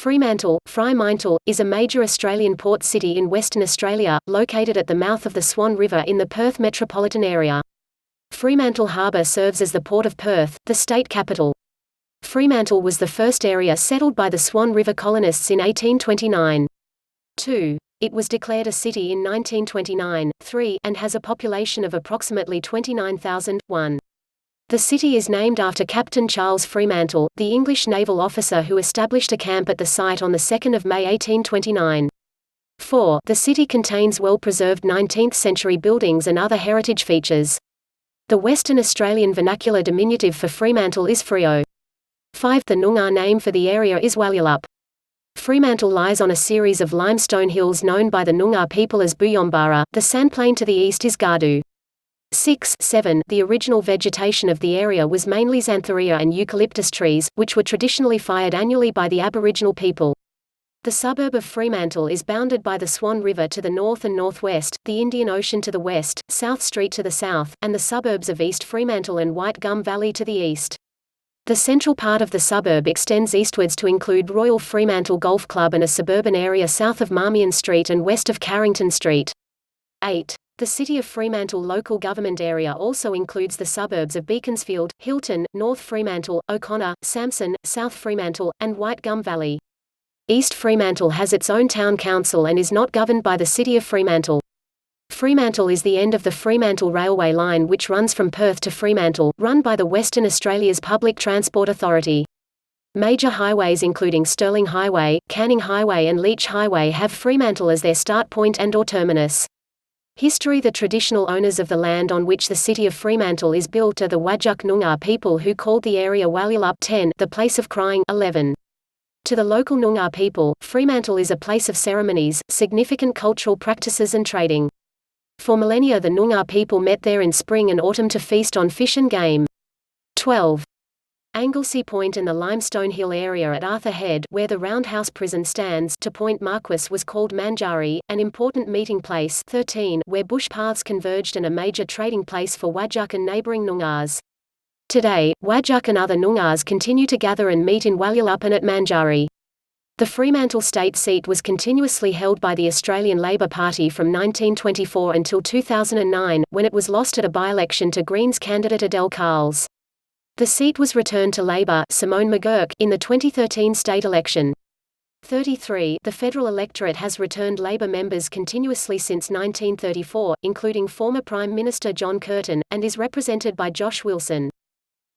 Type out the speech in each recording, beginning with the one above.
Fremantle, is a major Australian port city in Western Australia, located at the mouth of the Swan River in the Perth metropolitan area. Fremantle Harbour serves as the Port of Perth, the state capital. Fremantle was the first area settled by the Swan River colonists in 1829. 2. It was declared a city in 1929. 3. And has a population of approximately 29,000. 1. The city is named after Captain Charles Fremantle, the English naval officer who established a camp at the site on 2 May 1829. 4. The city contains well-preserved 19th-century buildings and other heritage features. The Western Australian vernacular diminutive for Fremantle is Freo. 5. The Noongar name for the area is Walyulup. Fremantle lies on a series of limestone hills known by the Noongar people as Booyombara. The sandplain to the east is Gardu. 6. 7. The original vegetation of the area was mainly xanthorrhea and eucalyptus trees, which were traditionally fired annually by the Aboriginal people. The suburb of Fremantle is bounded by the Swan River to the north and northwest, the Indian Ocean to the west, South Street to the south, and the suburbs of East Fremantle and White Gum Valley to the east. The central part of the suburb extends eastwards to include Royal Fremantle Golf Club and a suburban area south of Marmion Street and west of Carrington Street. 8. The City of Fremantle local government area also includes the suburbs of Beaconsfield, Hilton, North Fremantle, O'Connor, Samson, South Fremantle, and White Gum Valley. East Fremantle has its own town council and is not governed by the City of Fremantle. Fremantle is the end of the Fremantle Railway line which runs from Perth to Fremantle, run by the Western Australia's Public Transport Authority. Major highways including Stirling Highway, Canning Highway and Leach Highway have Fremantle as their start point and/or terminus. History. The traditional owners of the land on which the city of Fremantle is built are the Whadjuk Noongar people who called the area Walyulup. 10. The place of crying. 11. To the local Noongar people, Fremantle is a place of ceremonies, significant cultural practices and trading. For millennia the Noongar people met there in spring and autumn to feast on fish and game. 12. Anglesea Point and the Limestone Hill area at Arthur Head, where the Roundhouse Prison stands, to Point Marquis was called Manjari, an important meeting place. 13. Where bush paths converged and a major trading place for Whadjuk and neighbouring Noongars. Today, Whadjuk and other Noongars continue to gather and meet in Walyulup and at Manjari. The Fremantle state seat was continuously held by the Australian Labor Party from 1924 until 2009, when it was lost at a by-election to Greens candidate Adele Carles. The seat was returned to Labor Simone McGurk in the 2013 state election. 33. The federal electorate has returned Labor members continuously since 1934, including former Prime Minister John Curtin, and is represented by Josh Wilson.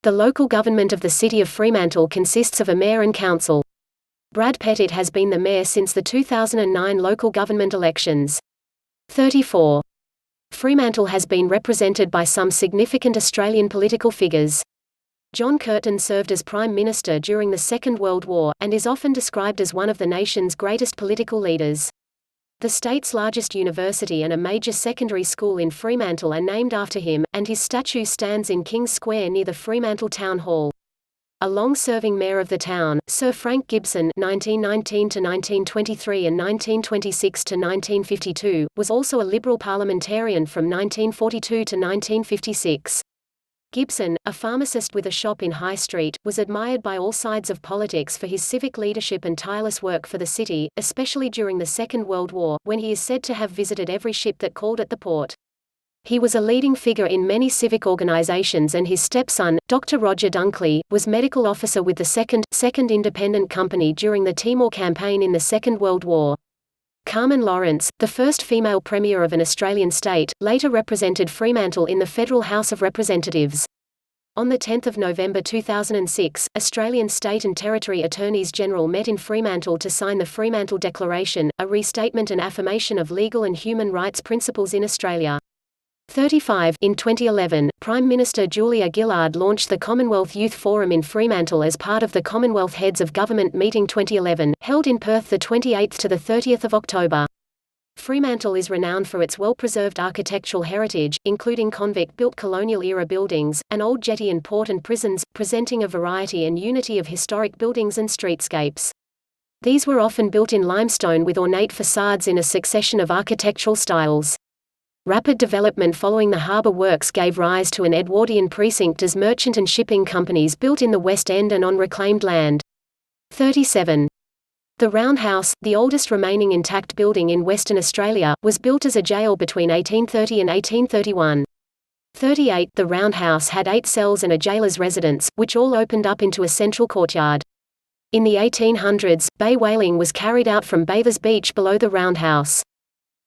The local government of the city of Fremantle consists of a mayor and council. Brad Pettit has been the mayor since the 2009 local government elections. 34. Fremantle has been represented by some significant Australian political figures. John Curtin served as Prime Minister during the Second World War, and is often described as one of the nation's greatest political leaders. The state's largest university and a major secondary school in Fremantle are named after him, and his statue stands in King's Square near the Fremantle Town Hall. A long-serving mayor of the town, Sir Frank Gibson (1919–1923 and 1926–1952), was also a Liberal parliamentarian from 1942 to 1956. Gibson, a pharmacist with a shop in High Street, was admired by all sides of politics for his civic leadership and tireless work for the city, especially during the Second World War, when he is said to have visited every ship that called at the port. He was a leading figure in many civic organisations and his stepson, Dr. Roger Dunkley, was medical officer with the Second Independent Company during the Timor Campaign in the Second World War. Carmen Lawrence, the first female Premier of an Australian state, later represented Fremantle in the Federal House of Representatives. On 10 November 2006, Australian State and Territory Attorneys-General met in Fremantle to sign the Fremantle Declaration, a restatement and affirmation of legal and human rights principles in Australia. 35. In 2011, Prime Minister Julia Gillard launched the Commonwealth Youth Forum in Fremantle as part of the Commonwealth Heads of Government Meeting 2011, held in Perth the 28th to the 30th of October. Fremantle is renowned for its well-preserved architectural heritage, including convict-built colonial-era buildings, an old jetty and port and prisons, presenting a variety and unity of historic buildings and streetscapes. These were often built in limestone with ornate facades in a succession of architectural styles. Rapid development following the harbour works gave rise to an Edwardian precinct as merchant and shipping companies built in the West End and on reclaimed land. 37. The Roundhouse, the oldest remaining intact building in Western Australia, was built as a jail between 1830 and 1831. 38. The Roundhouse had 8 cells and a jailer's residence, which all opened up into a central courtyard. In the 1800s, bay whaling was carried out from Bathers Beach below the Roundhouse.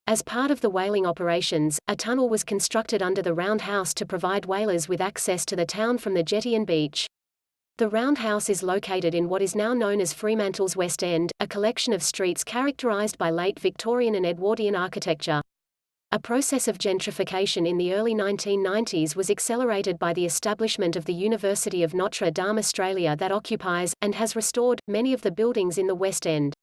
As part of the whaling operations, a tunnel was constructed under the Roundhouse to provide whalers with access to the town from the jetty and beach. The Roundhouse is located in what is now known as Fremantle's West End, a collection of streets characterised by late Victorian and Edwardian architecture. A process of gentrification in the early 1990s was accelerated by the establishment of the University of Notre Dame Australia that occupies, and has restored, many of the buildings in the West End.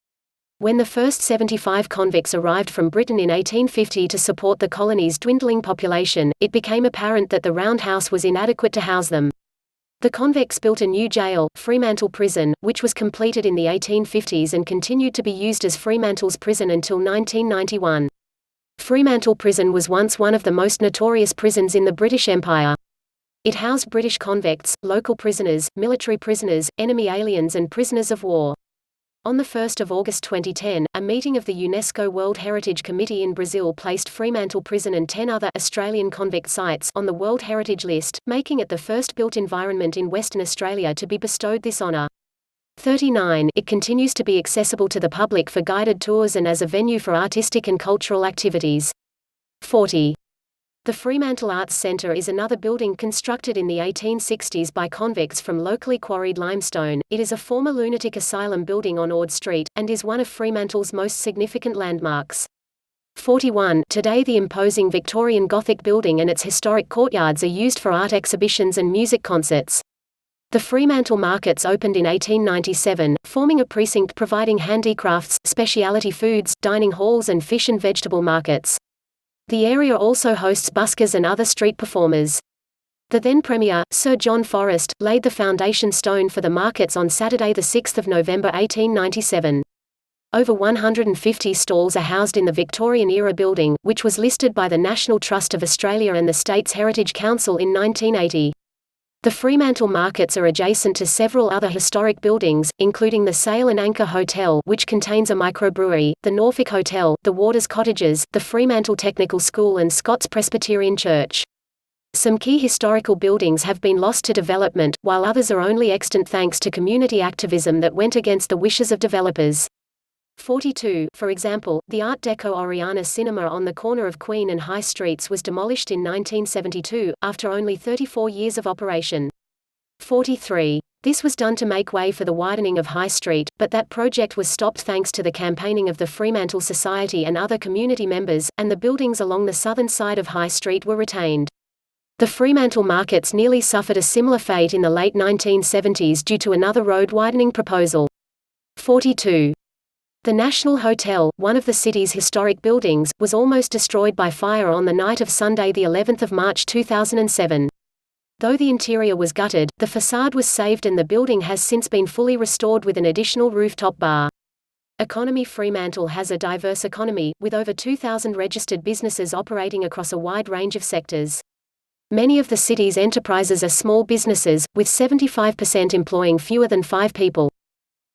When the first 75 convicts arrived from Britain in 1850 to support the colony's dwindling population, it became apparent that the Roundhouse was inadequate to house them. The convicts built a new jail, Fremantle Prison, which was completed in the 1850s and continued to be used as Fremantle's prison until 1991. Fremantle Prison was once one of the most notorious prisons in the British Empire. It housed British convicts, local prisoners, military prisoners, enemy aliens and prisoners of war. On 1 August 2010, a meeting of the UNESCO World Heritage Committee in Brazil placed Fremantle Prison and 10 other Australian convict sites on the World Heritage List, making it the first built environment in Western Australia to be bestowed this honour. 39. It continues to be accessible to the public for guided tours and as a venue for artistic and cultural activities. 40. The Fremantle Arts Centre is another building constructed in the 1860s by convicts from locally quarried limestone. It is a former lunatic asylum building on Ord Street, and is one of Fremantle's most significant landmarks. 41. Today the imposing Victorian Gothic building and its historic courtyards are used for art exhibitions and music concerts. The Fremantle Markets opened in 1897, forming a precinct providing handicrafts, specialty foods, dining halls and fish and vegetable markets. The area also hosts buskers and other street performers. The then Premier, Sir John Forrest, laid the foundation stone for the markets on Saturday 6 November 1897. Over 150 stalls are housed in the Victorian-era building, which was listed by the National Trust of Australia and the State's Heritage Council in 1980. The Fremantle Markets are adjacent to several other historic buildings, including the Sail and Anchor Hotel, which contains a microbrewery, the Norfolk Hotel, the Waters Cottages, the Fremantle Technical School and Scots Presbyterian Church. Some key historical buildings have been lost to development, while others are only extant thanks to community activism that went against the wishes of developers. 42. For example, the Art Deco Oriana Cinema on the corner of Queen and High Streets was demolished in 1972, after only 34 years of operation. 43. This was done to make way for the widening of High Street, but that project was stopped thanks to the campaigning of the Fremantle Society and other community members, and the buildings along the southern side of High Street were retained. The Fremantle Markets nearly suffered a similar fate in the late 1970s due to another road widening proposal. 42. The National Hotel, one of the city's historic buildings, was almost destroyed by fire on the night of Sunday the 11th of March 2007. Though the interior was gutted, the facade was saved and the building has since been fully restored with an additional rooftop bar. Economy Fremantle has a diverse economy, with over 2,000 registered businesses operating across a wide range of sectors. Many of the city's enterprises are small businesses, with 75% employing fewer than 5 people.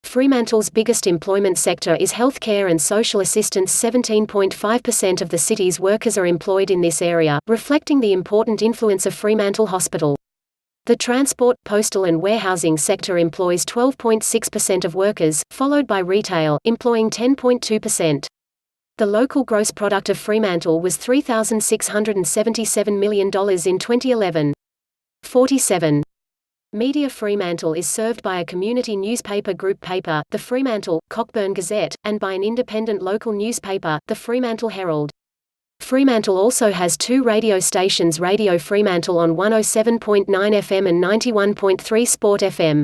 Fremantle's biggest employment sector is healthcare and social assistance. 17.5% of the city's workers are employed in this area, reflecting the important influence of Fremantle Hospital. The transport, postal and warehousing sector employs 12.6% of workers, followed by retail, employing 10.2%. The local gross product of Fremantle was $3,677 million in 2011. 47. Media Fremantle is served by a community newspaper group paper, the Fremantle, Cockburn Gazette, and by an independent local newspaper, the Fremantle Herald. Fremantle also has 2 radio stations: Radio Fremantle on 107.9 FM and 91.3 Sport FM.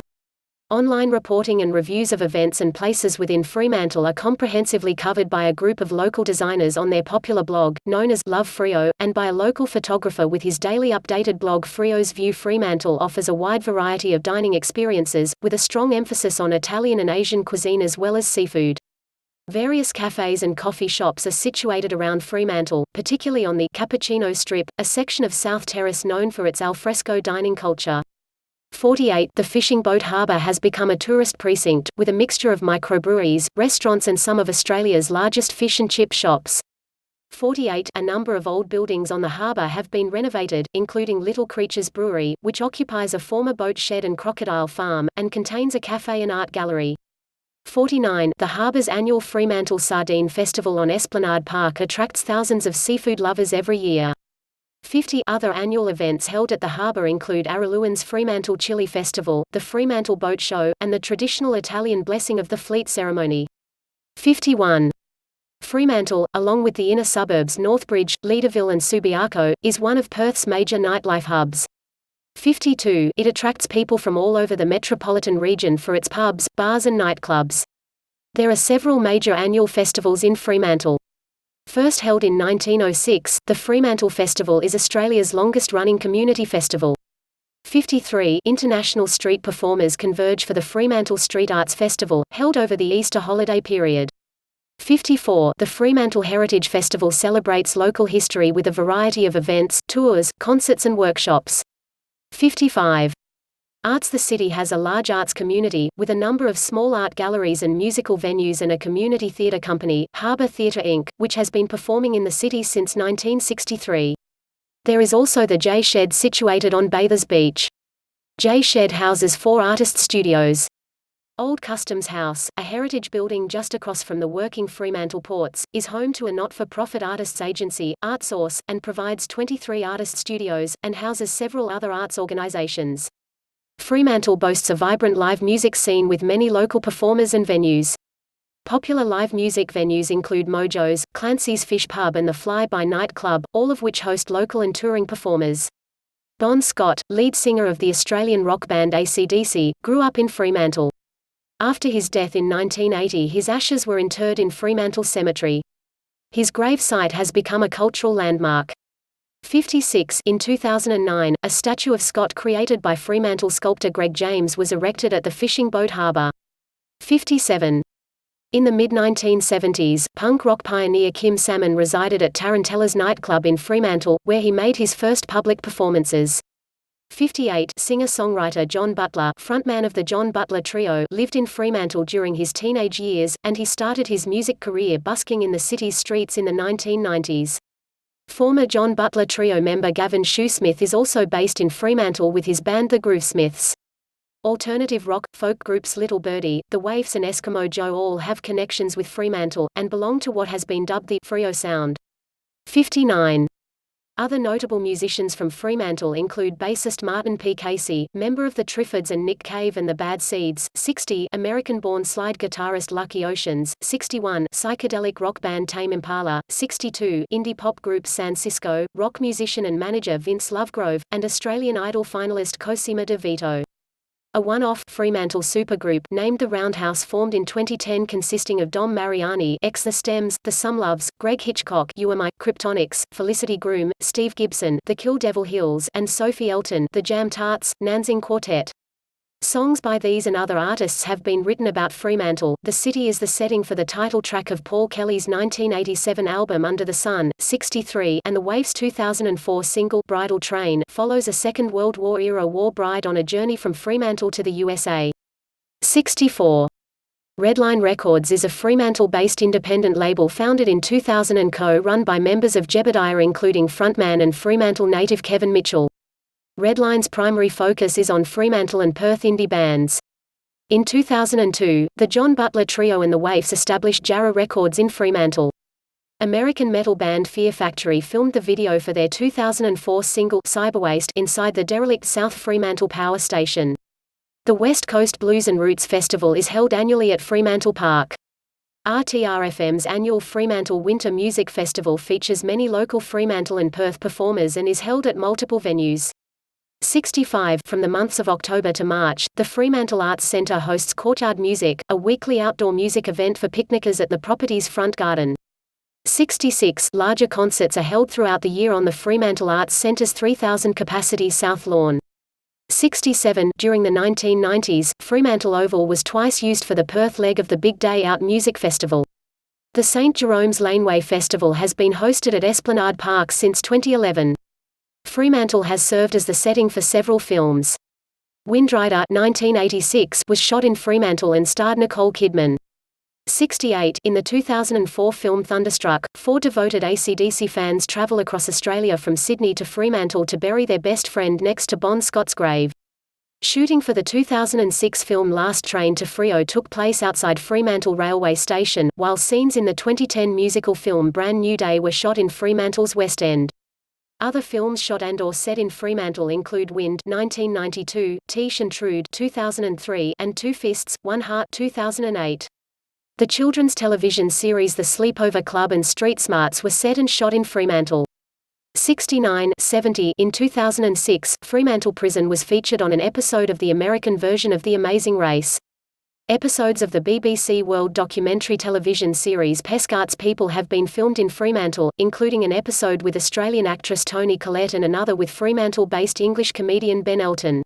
Online reporting and reviews of events and places within Fremantle are comprehensively covered by a group of local designers on their popular blog, known as Love Freo, and by a local photographer with his daily updated blog Freo's View. Fremantle offers a wide variety of dining experiences, with a strong emphasis on Italian and Asian cuisine as well as seafood. Various cafes and coffee shops are situated around Fremantle, particularly on the Cappuccino Strip, a section of South Terrace known for its alfresco dining culture. 48. The fishing boat harbour has become a tourist precinct, with a mixture of microbreweries, restaurants and some of Australia's largest fish and chip shops. 48. A number of old buildings on the harbour have been renovated, including Little Creatures Brewery, which occupies a former boat shed and crocodile farm, and contains a cafe and art gallery. 49. The harbour's annual Fremantle Sardine Festival on Esplanade Park attracts thousands of seafood lovers every year. 50. Other annual events held at the harbour include Araluan's Fremantle Chili Festival, the Fremantle Boat Show, and the traditional Italian Blessing of the Fleet ceremony. 51. Fremantle, along with the inner suburbs Northbridge, Leederville and Subiaco, is one of Perth's major nightlife hubs. 52. It attracts people from all over the metropolitan region for its pubs, bars and nightclubs. There are several major annual festivals in Fremantle. First held in 1906, the Fremantle Festival is Australia's longest-running community festival. 53. International street performers converge for the Fremantle Street Arts Festival, held over the Easter holiday period. 54. The Fremantle Heritage Festival celebrates local history with a variety of events, tours, concerts and workshops. 55. Arts. The city has a large arts community, with a number of small art galleries and musical venues and a community theatre company, Harbour Theatre Inc., which has been performing in the city since 1963. There is also the J Shed situated on Bathers Beach. J Shed houses 4 artist studios. Old Customs House, a heritage building just across from the working Fremantle ports, is home to a not-for-profit artists agency, ArtSource, and provides 23 artist studios, and houses several other arts organisations. Fremantle boasts a vibrant live music scene with many local performers and venues. Popular live music venues include Mojo's, Clancy's Fish Pub and the Fly By Night Club, all of which host local and touring performers. Bon Scott, lead singer of the Australian rock band AC/DC, grew up in Fremantle. After his death in 1980, his ashes were interred in Fremantle Cemetery. His grave site has become a cultural landmark. 56. In 2009, a statue of Scott created by Fremantle sculptor Greg James was erected at the fishing boat harbour. 57. In the mid-1970s, punk rock pioneer Kim Salmon resided at Tarantella's nightclub in Fremantle, where he made his first public performances. 58. Singer-songwriter John Butler, frontman of the John Butler Trio, lived in Fremantle during his teenage years, and he started his music career busking in the city's streets in the 1990s. Former John Butler Trio member Gavin Shoesmith is also based in Fremantle with his band The Groovesmiths. Alternative rock, folk groups Little Birdie, The Waifs and Eskimo Joe all have connections with Fremantle, and belong to what has been dubbed the Freo sound. 59. Other notable musicians from Fremantle include bassist Martin P. Casey, member of the Triffids and Nick Cave and the Bad Seeds, 60, American-born slide guitarist Lucky Oceans, 61, psychedelic rock band Tame Impala, 62, indie pop group San Cisco, rock musician and manager Vince Lovegrove, and Australian Idol finalist Cosima De Vito. A one-off Fremantle supergroup named The Roundhouse formed in 2010 consisting of Dom Mariani, ex The Stems, The Sumloves, Greg Hitchcock, You Are My, Kryptonics, Felicity Groom, Steve Gibson, The Kill Devil Hills, and Sophie Elton, The Jam Tarts, Nanzing Quartet. Songs by these and other artists have been written about Fremantle. The city is the setting for the title track of Paul Kelly's 1987 album Under the Sun, 63, and the Waifs' 2004 single Bridal Train follows a Second World War-era war bride on a journey from Fremantle to the USA. 64. Redline Records is a Fremantle-based independent label founded in 2000 and co-run by members of Jebediah including frontman and Fremantle native Kevin Mitchell. Redline's primary focus is on Fremantle and Perth indie bands. In 2002, the John Butler Trio and the Waifs established Jarrah Records in Fremantle. American metal band Fear Factory filmed the video for their 2004 single Cyberwaste inside the derelict South Fremantle Power Station. The West Coast Blues and Roots Festival is held annually at Fremantle Park. RTRFM's annual Fremantle Winter Music Festival features many local Fremantle and Perth performers and is held at multiple venues. 65. From the months of October to March, the Fremantle Arts Centre hosts Courtyard Music, a weekly outdoor music event for picnickers at the property's front garden. 66. Larger concerts are held throughout the year on the Fremantle Arts Centre's 3,000-capacity South Lawn. 67. During the 1990s, Fremantle Oval was twice used for the Perth leg of the Big Day Out Music Festival. The St Jerome's Laneway Festival has been hosted at Esplanade Park since 2011. Fremantle has served as the setting for several films. Windrider 1986 was shot in Fremantle and starred Nicole Kidman. 68 In the 2004 film Thunderstruck, 4 devoted AC/DC fans travel across Australia from Sydney to Fremantle to bury their best friend next to Bon Scott's grave. Shooting for the 2006 film Last Train to Freo took place outside Fremantle Railway Station, while scenes in the 2010 musical film Brand New Day were shot in Fremantle's West End. Other films shot and/or set in Fremantle include Wind 1992, Tish and Trude 2003, and Two Fists, One Heart 2008. The children's television series The Sleepover Club and Street Smarts were set and shot in Fremantle. 69-70 In 2006, Fremantle Prison was featured on an episode of the American version of The Amazing Race. Episodes of the BBC World documentary television series Pescart's People have been filmed in Fremantle, including an episode with Australian actress Toni Collette and another with Fremantle-based English comedian Ben Elton.